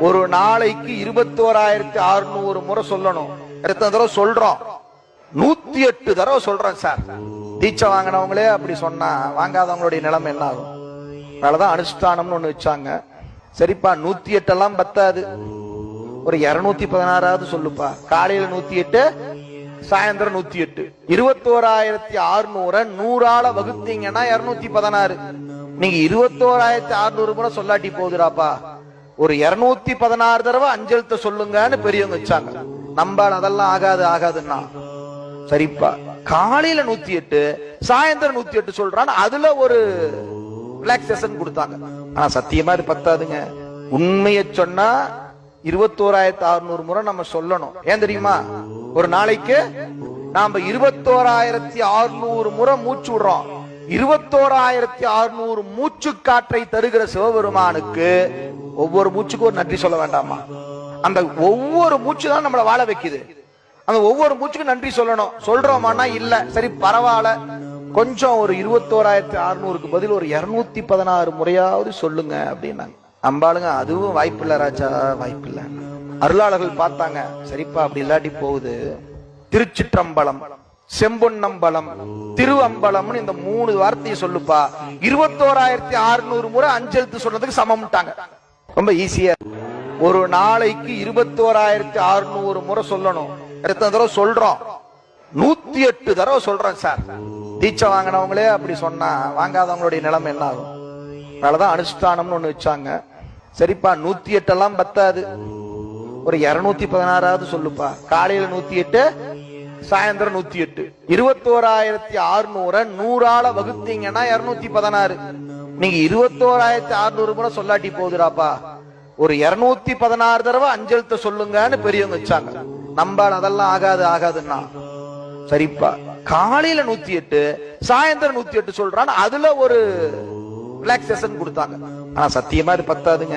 ஒரு நாளைக்கு 21,600 முறை சொல்லணும். எத்தனை தடவை சொல்றோம்? 108 தடவை சொல்றேன் சார். தீட்சை வாங்கினவங்களே அப்படி சொன்னா வாங்காதவங்களுடைய நிலைமை என்ன ஆகும்? அதனாலதான் அனுஷ்டானம்னு ஒண்ணு வச்சாங்க. சரிப்பா, 108 எல்லாம் பத்தாது, ஒரு 216 சொல்லுப்பா. காலையில 108, சாயந்தரம் 108. 21,600 100 வகுத்தீங்கன்னா 216. நீங்க 21,600 முறை சொல்லாட்டி போகுதுடாப்பா, ஒரு 216 தடவை அஞ்செழுத்த சொல்லுங்கன்னு பெரியவங்க வச்சாங்க. நம்பால் அதெல்லாம் ஆகாதுன்னா சரிப்பா, காலையில 108, சாயந்தரம் 108 சொல்றான். அதுல ஒரு ரிலாக்ஸேஷன் கொடுத்தாங்க. ஆனா சத்தியமா இது பத்தாதுங்க. உண்மையை சொன்னா 21,600 முறை நம்ம சொல்லணும். ஏன் தெரியுமா? ஒரு நாளைக்கு நாம 21,600 முறை மூச்சு விடுறோம். 21,600 மூச்சு காற்றை தருகிற சிவபெருமானுக்கு ஒவ்வொரு மூச்சுக்கும் ஒரு நன்றி சொல்ல வேண்டாமா? அந்த ஒவ்வொரு மூச்சு தான் நம்மளை வாழ வைக்குது. அந்த ஒவ்வொரு மூச்சுக்கும் நன்றி சொல்லணும். சொல்றோமானா இல்ல, சரி பரவாயில்ல, கொஞ்சம் ஒரு 21,600க்கு பதில் ஒரு 216 முறையாவது சொல்லுங்க அப்படின்னாங்க. நம்பாளுங்க அதுவும் வாய்ப்பு இல்ல ராஜா, வாய்ப்பு இல்ல. அருளாளர்கள் பார்த்தாங்க, சரிப்பா அப்படி இல்லாட்டி போகுது. திருச்சிற்றம்பலம், செம்பொன்னம்பலம், திருவம்பலம்னு இந்த 3 வார்த்தையை சொல்லுப்பா. 21,600 முறை அஞ்செழுத்து சொல்றதுக்கு சமம்ட்டாங்க. ரொம்ப ஈஸியா. ஒரு நாளைக்கு 21,600 முறை சொல்லணும். எத்தனை தடவை சொல்றோம்? 108 தடவை சொல்றேன் சார். தீட்சை வாங்கினவங்களே அப்படி சொன்னா வாங்காதவங்களுடைய நிலைமை என்ன ஆகும்? அதனாலதான் அனுஷ்டானம்னு ஒண்ணு வச்சாங்க. சரிப்பா, 108 எல்லாம் பத்தாது, ஒரு 216 சொல்லுப்பா. காலையில 108, சாயந்தரம் 108. 21,600 100 வகுத்தீங்கன்னா 216. நீங்க 21,600 முறை சொல்லாட்டி போகுதுடாப்பா, ஒரு 216 தடவை அஞ்செழுத்த சொல்லுங்கன்னு பெரியவங்க வச்சாங்க. நம்பால் அதெல்லாம் ஆகாதுன்னா சரிப்பா, காலையில 108, சாயந்தரம் 108 சொல்றான். அதுல ஒரு ரிலாக்ஸேஷன் கொடுத்தாங்க. ஆனா சத்தியமா இது பத்தாதுங்க.